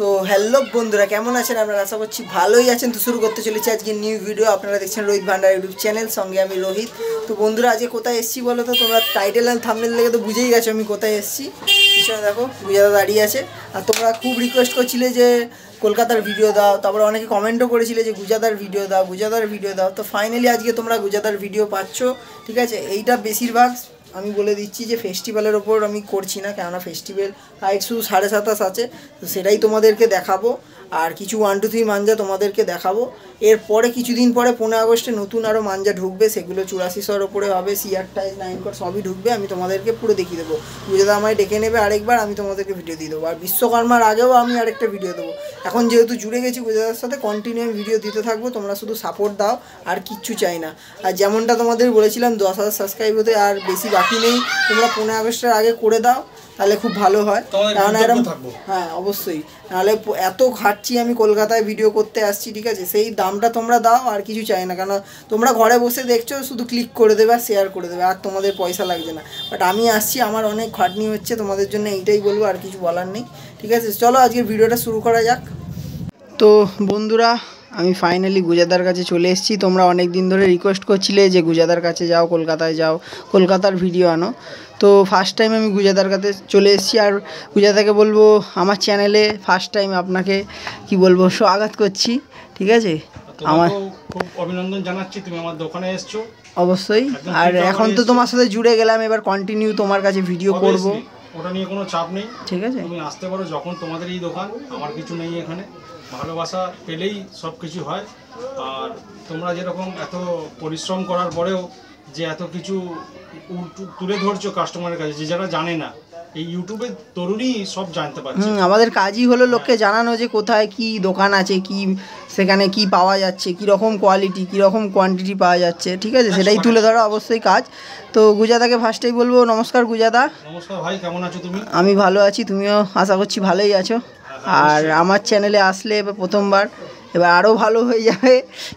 তো হ্যালো বন্ধুরা, কেমন আছেন আপনারা? আশা করছি ভালোই আছেন। তো শুরু করতে চলেছি আজকে নিউ ভিডিও। আপনারা দেখছেন রোহিত ভান্ডার ইউটিউব চ্যানেল, সঙ্গে আমি রোহিত। তো বন্ধুরা, আজকে কোথায় এসেছি বলো তো? তোমরা টাইটেল আর থাম্বনেল দেখে তো বুঝেই গেছো আমি কোথায় এসেছি। পিছনে দেখো গুজাদা দাঁড়িয়ে আছে। আর তোমরা খুব রিকোয়েস্ট করছিলে যে কলকাতার ভিডিও দাও, তারপরে অনেকে কমেন্টও করেছিলে যে গুজাদার ভিডিও দাও, গুজাদার ভিডিও দাও। তো ফাইনালি আজকে তোমরা গুজাদার ভিডিও পাচ্ছ, ঠিক আছে। এইটা বেশিরভাগ আমি বলে দিচ্ছি যে ফেস্টিভ্যালের ওপর আমি করছি না, কেননা ফেস্টিভ্যাল হাইট শুধু 27.5 আছে, তো সেটাই তোমাদেরকে দেখাবো। আর কিছু 1, 2, 3 মাঞ্জা তোমাদেরকে দেখাবো। এরপরে কিছুদিন পরে 15 আগস্টে নতুন আরও মাঞ্জা ঢুকবে, সেগুলো 8400 ওপরে হবে। সিআর টাইজ 9 কোট সবই ঢুকবে, আমি তোমাদেরকে পুরো দেখিয়ে দেবো। গুজাদা আমায় ডেকে নেবে আরেকবার, আমি তোমাদেরকে ভিডিও দিয়ে দেবো। আর বিশ্বকর্মার আগেও আমি আরেকটা ভিডিও দেবো। এখন যেহেতু জুড়ে গেছি গুজাদার সাথে, কন্টিনিউ ভিডিও দিতে থাকবো। তোমরা শুধু সাপোর্ট দাও, আর কিচ্ছু চাই না। আর যেমনটা তোমাদের বলেছিলাম 10,000 সাবস্ক্রাইব হতে আর বেশি বাকি নেই, তোমরা 15 আগস্টের আগে করে দাও, তাহলে খুব ভালো হয়। কারণ এরকম, হ্যাঁ অবশ্যই, নাহলে এত ঘাটছি আমি কলকাতায় ভিডিও করতে আসছি, ঠিক আছে। সেই দামটা তোমরা দাও, আর কিছু চাই না। কারণ তোমরা ঘরে বসে দেখছো, শুধু ক্লিক করে দেবে আর শেয়ার করে দেবে, আর তোমাদের পয়সা লাগছে না। বাট আমি আসছি, আমার অনেক খাটনি হচ্ছে তোমাদের জন্য, এইটাই বলবো, আর কিছু বলার নেই, ঠিক আছে। চলো আজকে ভিডিওটা শুরু করা যাক। তো বন্ধুরা, আমি ফাইনালি গুজাদার কাছে চলে এসেছি। তোমরা অনেক দিন ধরে রিকোয়েস্ট করছিলে যে গুজাদার কাছে যাও, কলকাতায় যাও, কলকাতার ভিডিও আনো। তো ফার্স্ট টাইম আমি গুজাদার কাছে চলে এসেছি। আর গুজাদাকে বলবো আমার চ্যানেলে ফার্স্ট টাইম আপনাকে কি বলবো, স্বাগত করছি, ঠিক আছে। আমার খুব অভিনন্দন জানাচ্ছি, তুমি আমার দোকানে এসেছো। অবশ্যই। আর এখন তো তোমার সাথে জুড়ে গেলাম, এবার কন্টিনিউ তোমার কাছে ভিডিও করব, ওটা নিয়ে কোনো চাপ নেই, ঠিক আছে। তুমি আসতে পারো যখন, তোমাদের এই দোকান, আমার কিছু নেই এখানে। ভালোবাসা পেলেই সব কিছু হয়। আর তোমরা যেরকম এত পরিশ্রম করার পরেও যে এত কিছু তুলে ধরছো কাস্টমারের কাছে, যে যারা জানে না, এই ইউটিউবে তরুণই সব জানতে পারছে। আমাদের কাজই হলো লোককে জানানো যে কোথায় কি দোকান আছে, কি সেখানে কি পাওয়া যাচ্ছে, কি রকম কোয়ালিটি, কি রকম কোয়ান্টিটি পাওয়া যাচ্ছে, ঠিক আছে, সেটাই তুলে ধরা অবশ্যই কাজ। তো গুজাদাকে ফার্স্টেই বলবো নমস্কার। গুজাদা, নমস্কার ভাই, কেমন আছো তুমি? আমি ভালো আছি, তুমিও আশা করছি ভালোই আছো। আর আমার চ্যানেলে আসলে এবার প্রথমবার, এবার আরও ভালো হয়ে যাবে,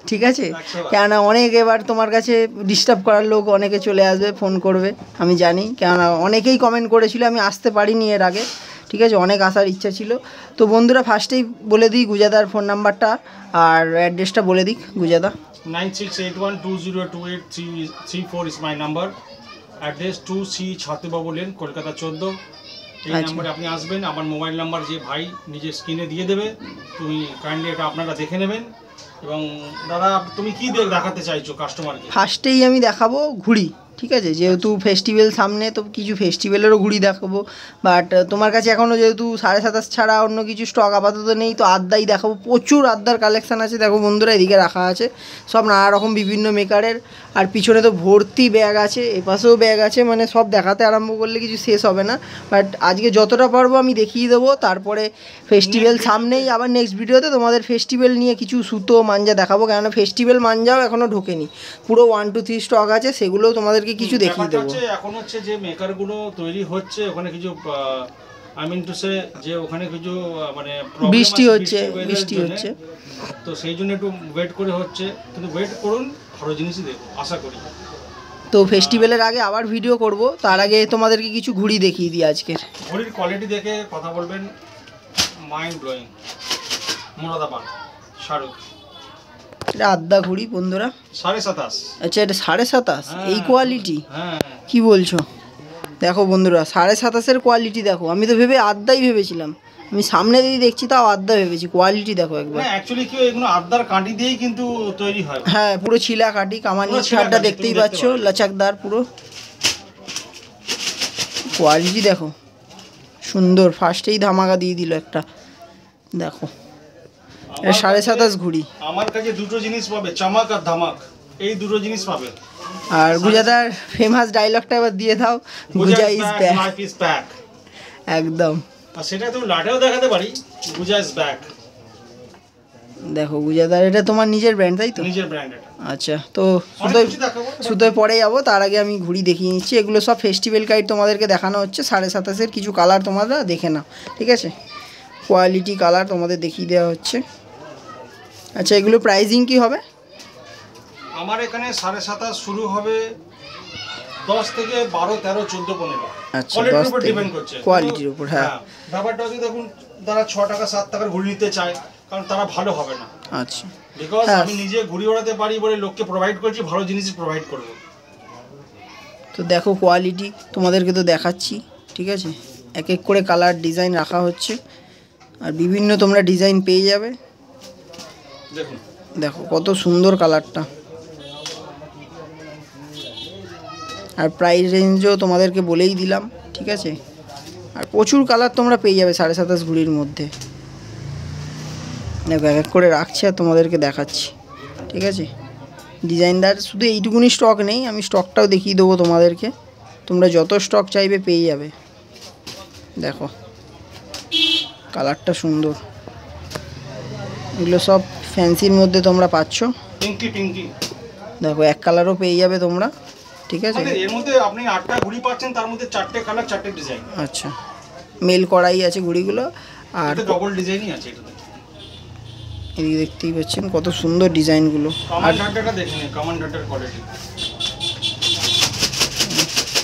ঠিক আছে। কেননা অনেক এবার তোমার কাছে ডিস্টার্ব করার লোক অনেকে চলে আসবে, ফোন করবে, আমি জানি। কেননা অনেকেই কমেন্ট করেছিল, আমি আসতে পারিনি এর আগে, ঠিক আছে, অনেক আসার ইচ্ছা ছিল। তো বন্ধুরা, ফার্স্টেই বলে দিই গুজাদার ফোন নাম্বারটা আর অ্যাড্রেসটা বলে দিক গুজাদা। 9681202834 is my number. Address 2C Chhatrababu lane, Kolkata 14। এই নাম্বারে আপনি আসবেন। আমার মোবাইল নাম্বার যে ভাই নিজে স্ক্রিনে দিয়ে দেবে, তুমি কাইন্ডলি এটা আপনারা দেখে নেবেন। এবং দাদা, তুমি কি দেখাতে চাইছো কাস্টমারকে? ফার্স্টেই আমি দেখাবো ঘুড়ি, ঠিক আছে। যেহেতু ফেস্টিভ্যাল সামনে, তো কিছু ফেস্টিভ্যালেরও ঘুড়ি দেখাবো। বাট তোমার কাছে এখনও যেহেতু 27.5 ছাড়া অন্য কিছু স্টক আপাতত নেই, তো আড্ডাই দেখাবো। প্রচুর আড্ডার কালেকশান আছে, দেখো বন্ধুরা, এদিকে রাখা আছে সব নানা রকম বিভিন্ন মেকারের। আর পিছনে তো ভর্তি ব্যাগ আছে, এপাশেও ব্যাগ আছে, মানে সব দেখাতে আরম্ভ করলে কিছু শেষ হবে না। বাট আজকে যতটা পারবো আমি দেখিয়ে দেবো। তারপরে ফেস্টিভ্যাল সামনেই, আবার নেক্সট ভিডিওতে তোমাদের ফেস্টিভ্যাল নিয়ে কিছু সুতো মাঞ্জা দেখাবো, কেননা ফেস্টিভ্যাল মাঞ্জাও এখনও ঢোকেনি, পুরো 1, 2, 3 স্টক আছে, সেগুলোও তোমাদের কিছু দেখিয়ে দেবো। এখন হচ্ছে যে মেকারগুলো তৈরি হচ্ছে, ওখানে কিছু আই মিন টু সে যে ওখানে কিছু মানে বৃষ্টি হচ্ছে, তো সেই জন্য একটু ওয়েট করে হচ্ছে। কিন্তু ওয়েট করুন, ভালো জিনিসই দেখো আশা করি। তো ফেস্টিভ্যালের আগে আবার ভিডিও করব, তার আগে তোমাদেরকে কিছু ঘুড়ি দেখিয়ে দিই আজকের। ঘুড়ির কোয়ালিটি দেখে কথা বলবেন, মাইন্ড ব্লোয়িং। মোরাদাবাদ শাহরুখ, এটা আদ্যা ঘুড়ি বন্ধুরা, 27.5। আচ্ছা, এটা 27.5, এই কোয়ালিটি? হ্যাঁ, কি বলছো? দেখো বন্ধুরা, 27.5-এর কোয়ালিটি দেখো। আমি তো ভেবে আদ্যাই ভেবেছিলাম, আমি সামনে দিয়ে দেখছি তাও আদ্যা ভেবেছি। কোয়ালিটি দেখো একবার। না, অ্যাকচুয়ালি কি এগুলো আদ্যার কাঁটি দিয়েই কিন্তু তৈরি হয়। হ্যাঁ, পুরো ছিলা কাটি, কামানি ছাড়টা দেখতেই পাচ্ছ, লাচাকদার পুরো। কোয়ালিটি দেখো, সুন্দর। ফার্স্টেই ধামাকা দিয়ে দিল একটা, দেখো। 27.5 ঘুড়ি। আমার কাছে দুটো জিনিস পাবে, চামাক আর ধামাক, এই দুটো জিনিস পাবে। আর গুজাদার ফেমাস ডায়লগটা এবার দিয়ে দাও, Guja is back, life is back. একদম। আর সেটা তুমি লাটেও দেখাতে পারি, গুজা ইজ ব্যাক। দেখো গুজাদার, এটা তোমার নিজের ব্র্যান্ড, তাই তো? নিজের ব্র্যান্ড এটা। আচ্ছা, তো সুতোয় পরে যাবো, তার আগে আমি ঘুড়ি দেখিয়ে নিচ্ছি। এগুলো সব ফেস্টিভ্যাল গাইড তোমাদেরকে দেখানো হচ্ছে। 27.5-এর কিছু কালার তোমরা দেখে নাও, ঠিক আছে। কোয়ালিটি কালার তোমাদের দেখিয়ে দেওয়া হচ্ছে। আচ্ছা, এগুলো প্রাইজিং কি হবে? আমার এখানে 27.5 শুরু হবে 10 থেকে 12, 13, 14, 15। আচ্ছা, কোয়ালিটির 10 উপর থেকে ডিপেন্ড করছে, কোয়ালিটির উপর। হ্যাঁ, ব্যাপারটা হচ্ছে দেখুন, তারা 6 টাকা 7 টাকার ঘুড়ি নিতে চায়, কারণ তারা ভালো হবে না। আচ্ছা, বিকজ হ্যাঁ। আমি নিজে ঘুড়ি ওড়াতে পারি বলে লোককে প্রোভাইড করছি, ভালো জিনিস প্রোভাইড করবো। তো দেখো কোয়ালিটি তোমাদেরকে তো দেখাচ্ছি, ঠিক আছে। এক এক করে কালার ডিজাইন রাখা হচ্ছে, আর বিভিন্ন তোমরা ডিজাইন পেয়ে যাবে। দেখুন, দেখো কত সুন্দর কালারটা। আর প্রাইস রেঞ্জও তোমাদেরকে বলেই দিলাম, ঠিক আছে। আর প্রচুর কালার তোমরা পেয়ে যাবে 27.5 ঘুড়ির মধ্যে। দেখো এক এক করে রাখছি আর তোমাদেরকে দেখাচ্ছি, ঠিক আছে। ডিজাইনদার শুধু এইটুকুনি স্টক নেই, আমি স্টকটাও দেখিয়ে দেবো তোমাদেরকে। তোমরা যত স্টক চাইবে পেয়ে যাবে। দেখো কালারটা সুন্দর, এগুলো সব ফ্যান্সির মধ্যে তোমরা পাচ্ছ। পিঙ্কি দেখো এক কালারও পেয়ে যাবে তোমরা, ঠিক আছে। মানে এর মধ্যে আপনি 8টা ঘুড়ি পাচ্ছেন, তার মধ্যে 4টে কালার, 4টে ডিজাইন। আচ্ছা, মেল করাই আছে ঘুড়িগুলো। আর এটা ডবল ডিজাইনই আছে। এটাতে এদিকে দেখতেই পাচ্ছেন কত সুন্দর ডিজাইনগুলো। আর কমান্ডারটা দেখুন, কমান্ডারটার কোয়ালিটি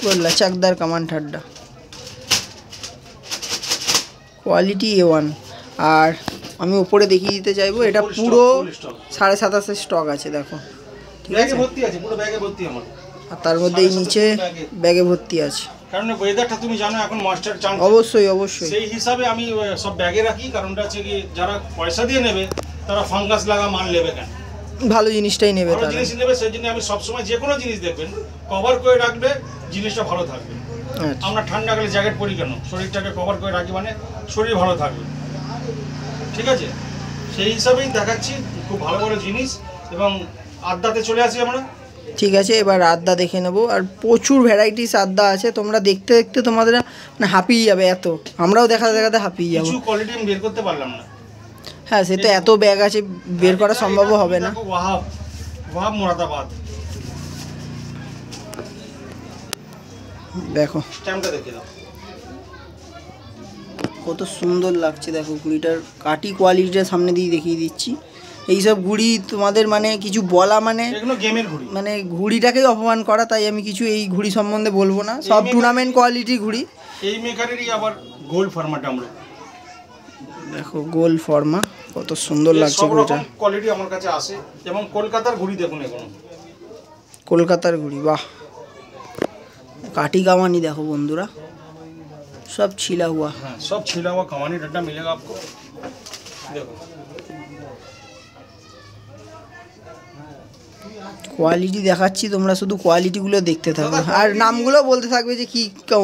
পুরো লাচাকদার কামান ঠাড্ডা, কোয়ালিটি A1। আর আমি উপরে দেখিয়ে দিতে চাইবো, এটা পুরো 27.5 স্টক আছে। দেখো ঠিক আছে, ব্যাগে ভর্তি আছে, পুরো ব্যাগে ভর্তি আমার। আর তার মধ্যে এই নিচে ব্যাগে ভর্তি আছে। কারণ ওয়েদারটা তুমি জানো এখন ময়েশ্চার চান্স। অবশ্যই অবশ্যই, সেই হিসাবে আমি সব ব্যাগে রাখি। কারণটা হচ্ছে কি, যারা পয়সা দিয়ে নেবে তারা ফাঙ্গাস লাগা মাল নেবে কেন, ভালো জিনিসটাই নেবে ভালো তারা। জিনিস নেবে। সেই জন্য আমি সবসময় যে কোনো জিনিস দেখবেন কভার করে রাখবে, জিনিসটা ভালো থাকবে। আচ্ছা, আমরা ঠান্ডা গেলে জ্যাকেট পরি কেন, শরীরটাকে কভার করে রাখি, মানে শরীর ভালো থাকবে, ঠিক আছে। সেই হিসাবেই দেখাচ্ছি খুব ভালো ভালো জিনিস। এবং আড্ডাতে চলে আসি আমরা। ঠিক আছে, এবার আড্ডা দেখে নেব। আর প্রচুর ভ্যারাইটিস আড্ডা আছে, তোমরা দেখতে দেখতে তোমাদের মানে হাঁপিয়ে যাবে এত। আমরাও দেখাতে দেখাতে হাঁপিয়ে যাবো। কিছু কোয়ালিটি আমি বের করতে পারলাম না। হ্যাঁ, সে তো এত ব্যাগ আছে, বের করা সম্ভবও হবে না। ওয়াহাব মোরাদাবাদ, দেখো স্ট্যাম্পটা দেখে দাও, কত সুন্দর লাগছে। দেখো ঘুড়িটার কাটি কোয়ালিটিটা সামনে দিয়ে দেখিয়ে দিচ্ছি। এইসব ঘুড়ি তোমাদের মানে কিছু বলা মানে এগুলো গেমের ঘুড়ি, মানে ঘুড়িটাকেই অপমান করা, তাই আমি কিছু এই ঘুড়ি সম্বন্ধে বলবো না। সব টুর্নামেন্ট কোয়ালিটি ঘুড়ি। এই মেকারেরই আবার গোল ফরম্যাট আমরা। দেখো গোল ফর্মা, কত সুন্দর লাগছে সব ঘুড়িটা। রকম কোয়ালিটি আমার কাছে আসে। এবং কলকাতার ঘুড়ি দেখুন, এগুলো কলকাতার ঘুড়ি, বাহ। কাটি কামানি দেখো বন্ধুরা, सब छिला हुआ। हाँ, सब छिला हुआ कमानी डंडा मिलेगा आपको। देखो কোয়ালিটি দেখাচ্ছি, তোমরা শুধু কোয়ালিটিগুলো দেখতে থাকবে আর নামগুলো বলতে থাকবে যে কি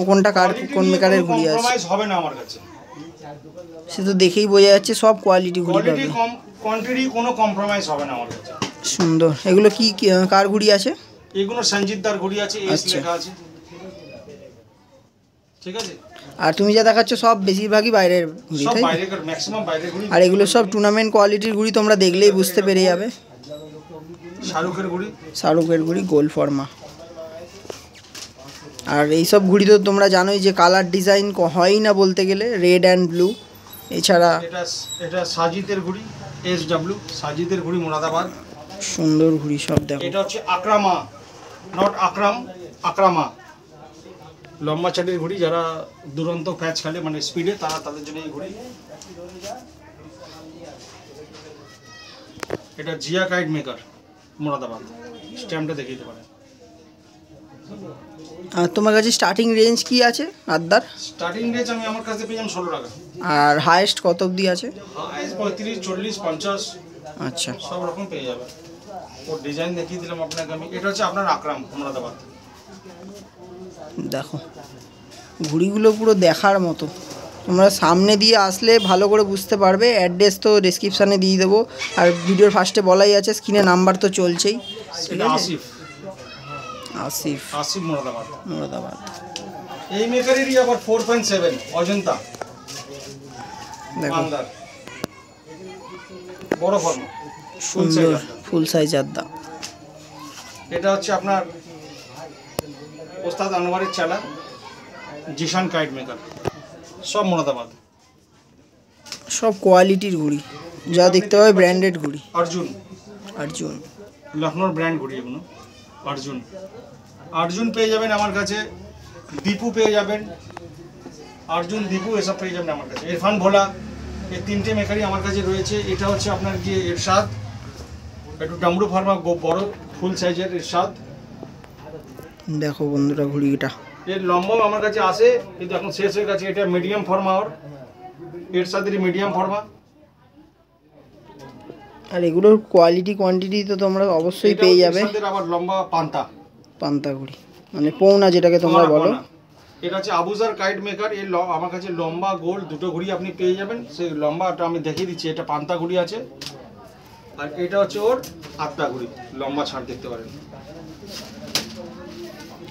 কোনটা কার কোন মেকারের ঘুড়ি আছে। কম্প্রোমাইজ হবে না আমার কাছে, সে তো দেখেই বোঝা যাচ্ছে সব কোয়ালিটি ঘুড়ি পাবে। কোয়ালিটি কোয়ান্টিটি কোনো কম্প্রোমাইজ হবে না আমার কাছে। সুন্দর। এগুলো কি কার ঘুড়ি আছে? এগুলো সঞ্জিতদার ঘুড়ি আছে, এস লেখা আছে, ঠিক আছে। আর তুমি যা দেখাচ্ছ সব বেশিরভাগই বাইরের ঘুড়ি, সব তাই? বাইরের, ম্যাক্সিমাম বাইরের ঘুড়ি। আর এগুলো সব টুর্নামেন্ট কোয়ালিটির ঘুড়ি, তোমরা দেখলেই বুঝতে পেরে যাবে। শাহরুখের ঘুড়ি, শাহরুখের ঘুড়ি গোল ফর্মা। আর এইসব ঘুড়ি তো তোমরা জানোই যে কালার ডিজাইন হয়ই না বলতে গেলে, রেড অ্যান্ড ব্লু। এছাড়া এটা সাজিদের ঘুড়ি, SW সাজিদের ঘুড়ি মুরাদাবাদ। সুন্দর ঘুড়ি সব দেখো। এটা হচ্ছে আকরামা, নট আকরাম, আকরামা। লম্বা চাটির ঘুড়ি, যারা দুরন্ত প্যাচ খেলে মানে স্পিডে, তাদের জন্য এই ঘুড়ি। এটা জিয়া কাইট মেকার মুরাদাবাদ, স্ট্যাম্পটা দেখিয়ে দিতে পারে। আর তোমার কাছে স্টার্টিং রেঞ্জ কি আছে আদ্দার? স্টার্টিং রেঞ্জ আমি আমার কাছে পেয়ে যাম 16 টাকা। আর হাইয়েস্ট কত অবধি আছে? হাইয়েস্ট 35, 40, 50 আচ্ছা, সব রকম পেয়ে যাবে। ওর ডিজাইন দেখিয়ে দিলাম আপনাকে আমি। এটা হচ্ছে আপনার আকরাম মুরাদাবাদ। দেখো ঘুড়িগুলো পুরো দেখার মতো। তোমরা সামনে দিয়ে আসলে ভালো করে বুঝতে পারবে। অ্যাড্রেস তো ডেসক্রিপশানে দিয়ে দেবো, আর ভিডিওর ফার্স্টে বলাই আছে, স্ক্রিনে নাম্বার তো চলছেই। ঠিক এটা আছে, আসিফ মুরাদাবাদ। মুরাদাবাদ। এই মেকারেরই আবার 4.7 অজন্তা দেখো মালদার, বড় ফর্মা, সুন্দর ফুল সাইজ আদ্দা। এটা হচ্ছে আপনার ওস্তাদ আনোয়ারের চালা, জিশান কাইট মেকার, সব মুরাদাবাদ। সব কোয়ালিটির ঘুড়ি, যা দেখতে পাবে ব্র্যান্ডেড ঘুড়ি। অর্জুন, অর্জুন লখনৌর ব্র্যান্ড ঘুড়ি এগুলো, অর্জুন। अर्जुन পেয়ে যাবেন আমার কাছে, দীপু পেয়ে যাবেন, अर्जुन দীপু এসব পেয়ে যাবেন আমার কাছে, ইরফান ভোলা, এই তিনটে মেকারই আমার কাছে রয়েছে। এটা হচ্ছে আপনার গিয়ে ইরশাদ, একটু ডামরু ফার্মা বড় ফুল সাইজের ইরশাদ। দেখো বন্ধুরা ঘুড়িটা, এর লম্বাও আমার কাছে আছে কিন্তু এখন শেষ হয়ে গেছে। এটা মিডিয়াম ফর্মা, ওর ইরশাদের মিডিয়াম ফর্মা। আর এগুলোর কোয়ালিটি কোয়ান্টিটি তো তোমরা অবশ্যই পেয়ে যাবে। ইরশাদের আবার লম্বা পান্তা ঘুড়ি, মানে পৌনা যেটাকে তোমরা বলো। এটা হচ্ছে আবুজার কাইট মেকার। এর আমার কাছে লম্বা গোল দুটো ঘুড়ি আপনি পেয়ে যাবেন। সেই লম্বাটা আমি দেখিয়ে দিচ্ছি, এটা পান্তা ঘুড়ি আছে, আর এটা হচ্ছে ওর আত্তা ঘুড়ি, লম্বা ছাড় দেখতে পারেন।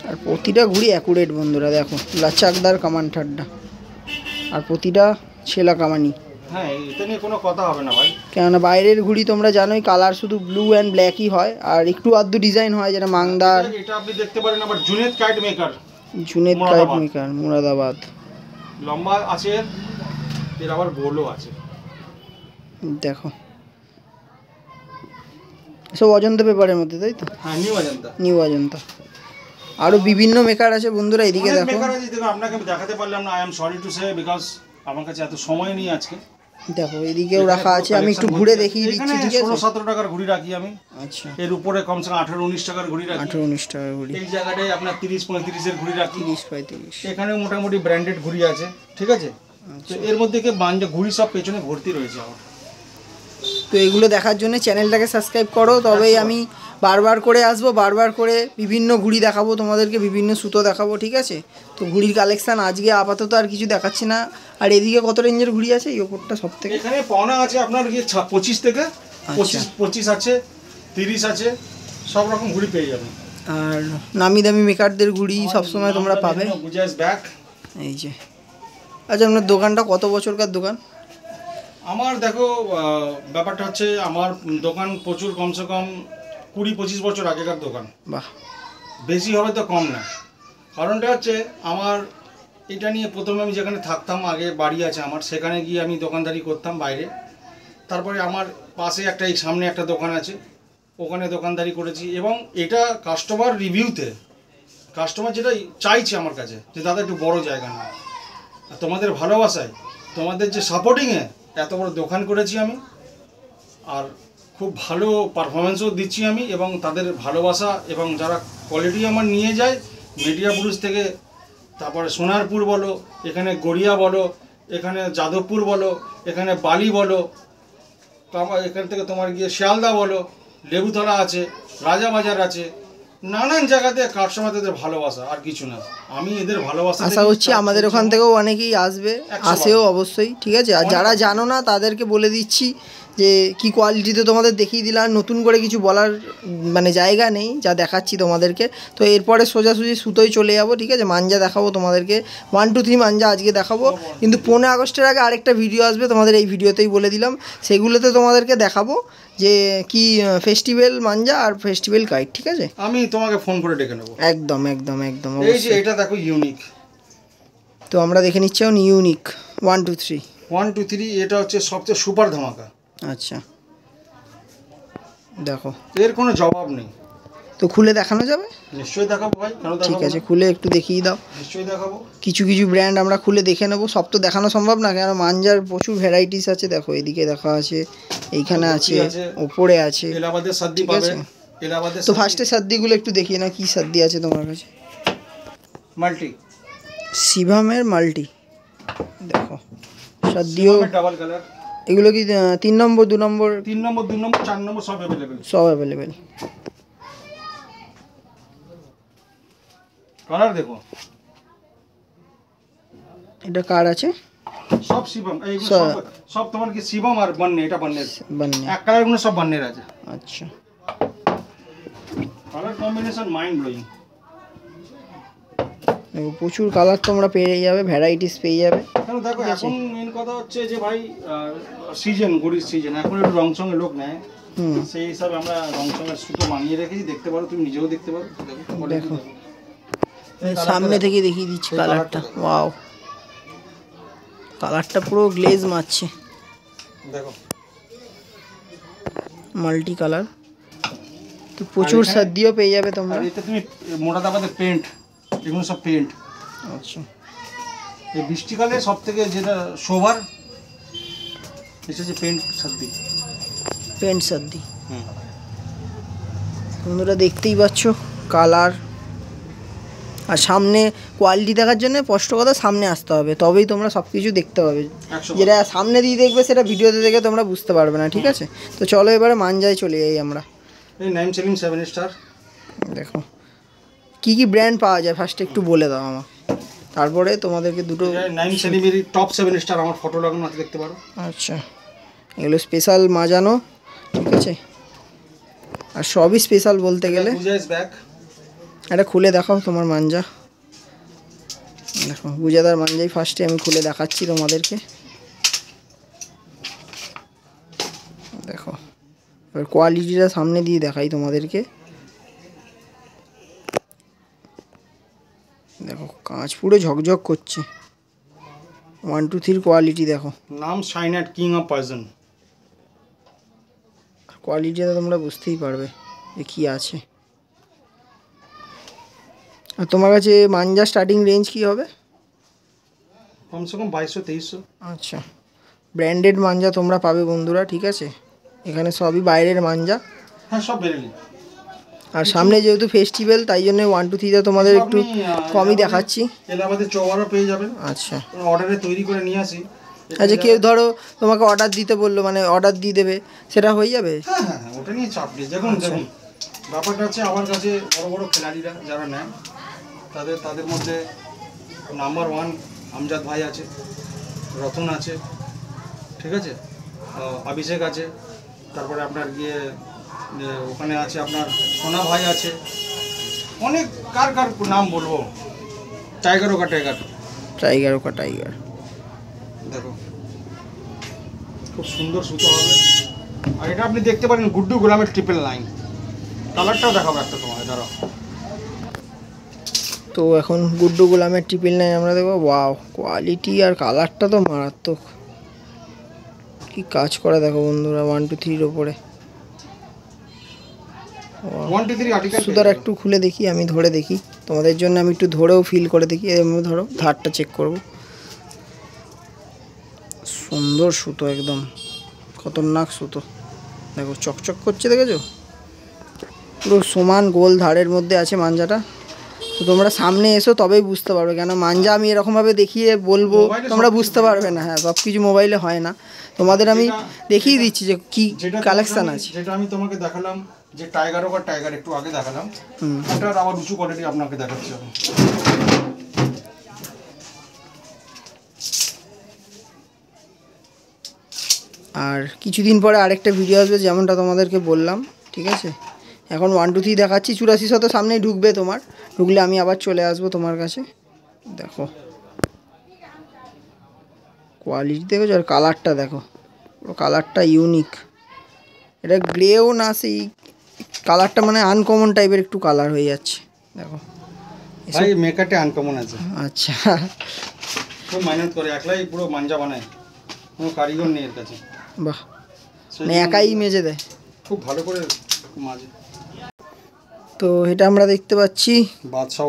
আর প্রতিটা ঘুড়ি অ্যাকুরেট বন্ধুরা, দেখো লাচাকদার কামান ঠাড্ডা, আর প্রতিটা ছেলা কামানি। হ্যাঁ, এতে নিয়ে কোনো কথা হবে না ভাই, কেননা বাইরের ঘুড়ি তোমরা জানোই কালার শুধু ব্লু অ্যান্ড ব্ল্যাকই হয়, আর একটু আধটু ডিজাইন হয় যেটা মাংদার। এটা আপনি দেখতে পারেন আবার Juned kite maker, Juned kite maker Moradabad. লম্বা আছে, এর আবার গোলও আছে। দেখো সব অজন্তা পেপারের মধ্যে, তাই তো? হ্যাঁ, নিউ অজন্তা। আরো বিভিন্ন মেকার আছে বন্ধুরা, এদিকে দেখো। মেকার আছে, দেখো আপনাকে আমি দেখাতে পারলাম না, I am sorry to say, because আমার কাছে এত সময় নেই আজকে। দেখো এদিকেও রাখা আছে, আমি একটু ঘুরে দেখিয়ে দিচ্ছি, ঠিক আছে? 16-17 টাকার ঘুড়ি রাখি আমি। আচ্ছা, এর উপরে কমসে কম 18-19 টাকার ঘুড়ি রাখি। 18-19 টাকার ঘুড়ি। এই জায়গাটায় আপনার 30-35 এর ঘুড়ি রাখি। 30-35। এখানে মোটামুটি ব্র্যান্ডেড ঘুড়ি আছে, ঠিক আছে? তো এর মধ্যে কি বাঞ্জা ঘুড়ি সব পেছনে ভর্তি রয়েছে আমার। তো এগুলো দেখার জন্য চ্যানেলটাকে সাবস্ক্রাইব করো, তবেই আমি বারবার করে আসবো, বারবার করে বিভিন্ন ঘুড়ি দেখাবো তোমাদেরকে, বিভিন্ন সুতো দেখাবো, ঠিক আছে? তো ঘুড়ির কালেকশান আজকে আপাতত আর কিছু দেখাচ্ছি না। আর এদিকে কত রেঞ্জের ঘুড়ি আছে এই ওপরটা? সব থেকে এখানে পাওনা আছে আপনার গিয়ে 25 থেকে 25 আছে, 30 আছে, সব রকম ঘুড়ি পেয়ে যাবেন। আর নামি দামি মেকারদের ঘুড়ি সবসময় তোমরা পাবে। এই যে, আচ্ছা আপনার দোকানটা কত বছরকার দোকান? আমার দেখো ব্যাপারটা হচ্ছে, আমার দোকান প্রচুর, কমসে কম 20-25 বছর আগেকার দোকান। বাহ, বেশি হবে তো কম না। কারণটা হচ্ছে আমার এটা নিয়ে প্রথমে আমি যেখানে থাকতাম, আগে বাড়ি আছে আমার, সেখানে গিয়ে আমি দোকানদারি করতাম বাইরে। তারপরে আমার পাশে একটা, এই সামনে একটা দোকান আছে, ওখানে দোকানদারি করেছি। এবং এটা কাস্টমার রিভিউতে, কাস্টমার যেটা চাইছে আমার কাছে, যে দাদা একটু বড় জায়গা না, আর তোমাদের ভালোবাসায়, তোমাদের যে সাপোর্টিংয়ে এত বড় দোকান করেছি আমি, আর খুব ভালো পারফরমেন্সও দিচ্ছি আমি। এবং তাদের ভালোবাসা এবং যারা কোয়ালিটি আমার নিয়ে যায়, মিডিয়া ব্রুজ থেকে, তারপরে সোনারপুর বলো, এখানে গড়িয়া বলো, এখানে যাদবপুর বলো, এখানে বালি বলো, এখান থেকে তোমার গিয়ে শিয়ালদা বলো, লেবুতলা আছে, রাজাবাজার আছে, নানান জায়গাতে কাস্টমারদের ভালোবাসা, আর কিছু না। আমি এদের ভালোবাসা আশা করছি আমাদের ওখান থেকেও অনেকেই আসবে, আসেও অবশ্যই, ঠিক আছে? আর যারা জানো না তাদেরকে বলে দিচ্ছি যে কি কোয়ালিটিতে তোমাদের দেখিয়ে দিলাম, নতুন করে কিছু বলার মানে জায়গা নেই, যা দেখাচ্ছি তোমাদেরকে। তো এরপরে সোজাসুজি সুতোয় চলে যাবো, ঠিক আছে? মাঞ্জা দেখাবো তোমাদেরকে, 1 2 3 মাঞ্জা আজকে দেখাবো, কিন্তু 15 আগস্টের আগে আরেকটা ভিডিও আসবে, তোমাদের এই ভিডিওতেই বলে দিলাম। সেগুলোতে তোমাদেরকে দেখাবো যে কি ফেস্টিভ্যাল মাঞ্জা আর ফেস্টিভ্যাল কাইট, ঠিক আছে? আমি তোমাকে ফোন করে ডেকে নেবো। একদম একদম একদম। এই যে এটা দেখো ইউনিক, তো আমরা দেখে নিচ্ছি এখন ইউনিক 1 2 3। 1 2 3 এটা হচ্ছে সবচেয়ে সুপার ধামাকা। আচ্ছা দেখো, এর কোনো জবাব নেই। তো খুলে দেখানো যাবে? নিশ্চয়ই দেখাবো ভাই, কেন দেখাবো? ঠিক আছে, খুলে একটু দেখিয়ে দাও। নিশ্চয়ই দেখাবো। কিছু কিছু ব্র্যান্ড আমরা খুলে দেখে নেবো, সব তো দেখানো সম্ভব না, কেন মাঞ্জার প্রচুর ভ্যারাইটিস আছে। দেখো এদিকে দেখা আছে, এইখানে আছে, ওপরে আছে, এলাহাবাদের সাদ্দি পাবে। এলাহাবাদের তো ফার্স্টে সাদ্দিগুলো একটু দেখিয়ে না, কি সাদ্দি আছে তোমার কাছে? মাল্টি, শিভামের মাল্টি। দেখো সাদ্দিও ডাবল কালার। এগুলো কি 3 নম্বর 2 নম্বর? 3 নম্বর 2 নম্বর 4 নম্বর সব অ্যাভেলেবেল। সব অ্যাভেলেবেল। কালার দেখো, এটা কার আছে? সব শিবম, এইগুলো সব তোমার কি শিবম আর বন্নে, এটা বন্নের বন্নে এক কালারগুলো সব বন্নের আছে। আচ্ছা, কালার কম্বিনেশন মাইন্ড ব্লোয়িং। দেখো প্রচুর কালার তোমরা পেয়ে যাবে, ভ্যারাইটিস পেয়ে যাবে। কেন দেখো, এখন মেন কথা হচ্ছে যে ভাই সিজন, ঘুড়ির সিজন, এখন একটু রং সঙ্গে লোক নেয়, সেই হিসাবে আমরা রং সঙ্গে সুতো বানিয়ে রেখেছি। দেখতে পারো, তুমি নিজেও দেখতে পারো। দেখো সামনে থেকে দেখিয়ে দিচ্ছি কালারটা। ওয়াও, কালারটা পুরো গ্লেজ মারছে। দেখো মাল্টি কালার, তো প্রচুর সাদিও পেয়ে যাবে তোমরা। আর এতে তুমি মোটা দাবাতে পেন্ট, এগুলো সব পেন্ট। আচ্ছা, এই বৃষ্টিকালে সব থেকে যেটা শোভার এটা হচ্ছে পেন্ট সাদি। পেন্ট সাদি বন্ধুরা দেখতেই পাচ্ছ কালার। আর সামনে কোয়ালিটি দেখার জন্য স্পষ্ট কথা সামনে আসতে হবে, তবেই তোমরা সব কিছু দেখতে পাবে। যেটা সামনে দিয়ে দেখবে সেটা ভিডিওতে দেখে তোমরা বুঝতে পারবে না, ঠিক আছে? তো চলো এবারে মানজায় চলে যাই আমরা। এই নাইম সেলিং 7 স্টার। দেখো কি কি ব্র্যান্ড পাওয়া যায় ফার্স্টে একটু বলে দাও আমাকে, তারপরে তোমাদেরকে দুটো। নাইম সেলিংয়ের টপ 7 স্টার, আমার ফটো লাগানো আছে, দেখতে পারো। আচ্ছা, এগুলো স্পেশাল মাজানো, ঠিক আছে? আর সবই স্পেশাল বলতে গেলে। এটা খুলে দেখাও তোমার মাঞ্জা। দেখো গুজাদার মাঞ্জাই ফার্স্টে আমি খুলে দেখাচ্ছি তোমাদেরকে। দেখো এবার কোয়ালিটিটা সামনে দিয়ে দেখাই তোমাদেরকে। দেখো কাঁচ পুরো ঝকঝক করছে। 1 2 3 কোয়ালিটি দেখো। নাম শাইনাট কিং অফ পয়জন। কোয়ালিটিটা তোমরা বুঝতেই পারবে যে কী আছে। আর তোমার কাছে মাঞ্জা স্টার্টিং রেঞ্জ কি হবে? কমসে কম 2200-2300। আচ্ছা, ব্র্যান্ডেড মাঞ্জা তোমরা পাবে বন্ধুরা, ঠিক আছে? এখানে সবই বাইরের মাঞ্জা। হ্যাঁ, সব বেরেলি। আর সামনে যেহেতু ফেস্টিভ্যাল তাই জন্য 1 2 3 তোমাদের একটু কমই দেখাচ্ছি। এলাহাবাদের চৌবারও পেয়ে যাবেন। আচ্ছা, অর্ডারে তৈরি করে নিয়ে আসি। আচ্ছা, কেউ ধরো তোমাকে অর্ডার দিতে বললো, মানে অর্ডার দিয়ে দেবে, সেটা হয়ে যাবে? হ্যাঁ হ্যাঁ হ্যাঁ, ওটা নিয়ে চাপ নেই। দেখুন ব্যাপারটা হচ্ছে আমার কাছে বড় বড় খেলাড়িরা যারা নেয় তাদের মধ্যে নাম্বার 1 আমজাদ ভাই আছে, রতন আছে, ঠিক আছে, অভিষেক আছে, তারপরে আপনার গিয়ে ওখানে আছে আপনার সোনা ভাই আছে, অনেক কার নাম বলবো, টাইগার ওকা টাইগার। দেখো খুব সুন্দর সুতো হবে। আর এটা আপনি দেখতে পারেন গুড্ডু গোলামের 999। কালারটাও দেখাবো একটা তোমাদের, দাঁড়াও। তো এখন গুড্ডু গোলামের 999 আমরা দেখবো। ওয়াও, কোয়ালিটি আর কালারটা তো মারাত্মক। কি কাজ করা দেখো বন্ধুরা 1 2 3 ওপরে। 1 2 3 আর্টিকেল সুতার একটু খুলে দেখি, আমি ধরে দেখি তোমাদের জন্য, আমি একটু ধরেও ফিল করে দেখি। এমনি ধরো, ধারটা চেক করব। সুন্দর সুতো, একদম খতরনাক সুতো। দেখো চকচক করছে, দেখেছো? পুরো সমান গোল ধারের মধ্যে আছে মাঞ্জাটা। তো তোমরা সামনে এসো তবেই বুঝতে পারবে, কেন মাঞ্জা আমি এরকমভাবে দেখিয়ে বলবো তোমরা বুঝতে পারবে না। হ্যাঁ, সব কিছু মোবাইলে হয় না। তোমাদের আমি দেখিয়ে দিচ্ছি যে কি কালেকশন আছে। যেটা আমি তোমাকে দেখালাম যে টাইগার একটু আগে দেখালাম, ওটার আবার উঁচু কোয়ালিটি আপনাকে দেখাচ্ছি আমি। আর কিছুদিন পরে আরেকটা ভিডিও আসবে, যেমনটা তোমাদেরকে বললাম, ঠিক আছে? এখন 1 2 3 দেখাচ্ছি। 8400 সামনেই ঢুকবে, তোমার ঢুকলে আমি আবার চলে আসবো তোমার কাছে। দেখো কোয়ালিটি দেখো, আর কালারটা দেখো, কালারটা ইউনিক। এটা গ্রেও না, সেই কালারটা মানে আনকমন টাইপের একটু কালার হয়ে যাচ্ছে। দেখো ভাই মেকারটা আনকমন আছে। আচ্ছা, খুব মেহনত করে, একলাই পুরো মাঞ্জা বানায়, কোনো কারিগর নেই এর কাছে। বাহ, মানে একাই মেজে দেয়, খুব ভালো করে মাজে। তো এটা আমরা দেখতে পাচ্ছি বাদশাহ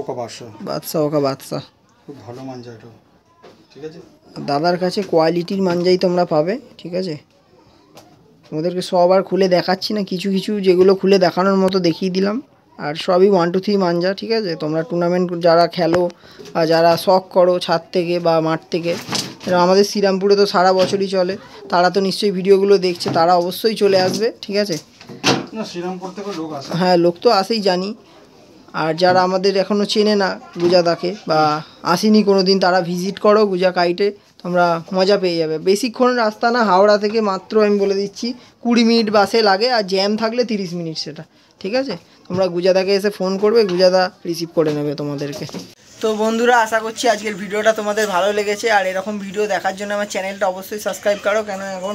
বাদশাহ। খুব ভালো মাঞ্জা এটা, ঠিক আছে? দাদার কাছে কোয়ালিটির মাঞ্জাই তোমরা পাবে, ঠিক আছে? তোমাদেরকে সব আর খুলে দেখাচ্ছি না, কিছু কিছু যেগুলো খুলে দেখানোর মতো দেখিয়ে দিলাম। আর সবই 1 2 3 মাঞ্জা, ঠিক আছে? তোমরা টুর্নামেন্ট যারা খেলো বা যারা শখ করো ছাদ থেকে বা মাঠ থেকে, এরা আমাদের শ্রীরামপুরে তো সারা বছরই চলে, তারা তো নিশ্চয়ই ভিডিওগুলো দেখছে, তারা অবশ্যই চলে আসবে, ঠিক আছে? না, শ্রীরামপুর থেকে লোক আসে। হ্যাঁ, লোক তো আসেই জানি। আর যারা আমাদের এখনও চেনে না গুজাদাকে বা আসেনি কোনো দিন, তারা ভিজিট করো গুজা কাইটে, তোমরা মজা পেয়ে যাবে। বেশিক্ষণ রাস্তা না, হাওড়া থেকে মাত্র আমি বলে দিচ্ছি 20 মিনিট বাসে লাগে, আর জ্যাম থাকলে 30 মিনিট, সেটা ঠিক আছে? তোমরা গুজাদাকে এসে ফোন করবে, গুজাদা রিসিভ করে নেবে তোমাদেরকে। তো বন্ধুরা, আশা করছি আজকের ভিডিওটা তোমাদের ভালো লেগেছে। আর এরকম ভিডিও দেখার জন্য আমার চ্যানেলটা অবশ্যই সাবস্ক্রাইব করো, কেন এখন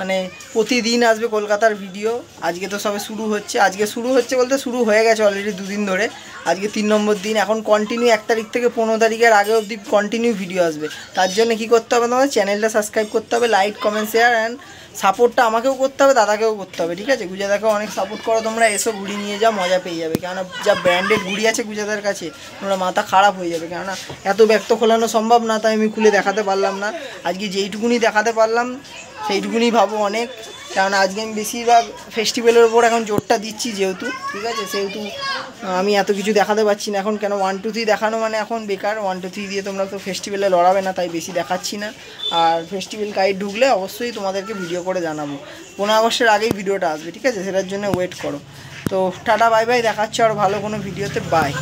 মানে প্রতিদিন আসবে কলকাতার ভিডিও। আজকে তো সবে শুরু হচ্ছে, আজকে শুরু হচ্ছে বলতে শুরু হয়ে গেছে অলরেডি 2 দিন ধরে, আজকে 3 নম্বর দিন। এখন কন্টিনিউ 1 তারিখ থেকে 15 তারিখের আগে অবধি কন্টিনিউ ভিডিও আসবে। তার জন্য কী করতে হবে, তোমাদের চ্যানেলটা সাবস্ক্রাইব করতে হবে, লাইক কমেন্ট শেয়ার অ্যান্ড সাপোর্টটা আমাকেও করতে হবে, দাদাকেও করতে হবে, ঠিক আছে? গুজাদাকেও অনেক সাপোর্ট করো তোমরা, এসো ঘুড়ি নিয়ে যাও, মজা পেয়ে যাবে। কেননা যা ব্র্যান্ডেড ঘুড়ি আছে গুজাদার কাছে, তোমরা মাথা খারাপ হয়ে যাবে। কেননা এত ব্যাগ তো খোলানো সম্ভব না, তাই আমি খুলে দেখাতে পারলাম না। আজকে যেইটুকুনি দেখাতে পারলাম সেইটুকুনি ভাবো অনেক। কারণ আজকে আমি বেশিরভাগ ফেস্টিভ্যালের ওপর এখন জোরটা দিচ্ছি যেহেতু, ঠিক আছে? সেহেতু আমি এত কিছু দেখাতে পারছি না এখন। কেন 1 2 3 দেখানো মানে এখন বেকার, 1 2 3 দিয়ে তোমরা তো ফেস্টিভ্যালে লড়াবে না, তাই বেশি দেখাচ্ছি না। আর ফেস্টিভ্যাল গাইড ঢুকলে অবশ্যই তোমাদেরকে ভিডিও করে জানাবো। 15 আগস্টের আগেই ভিডিওটা আসবে, ঠিক আছে? সেটার জন্য ওয়েট করো। তো টাটা বাই বাই, দেখাচ্ছ আর ভালো কোনো ভিডিওতে, বাই।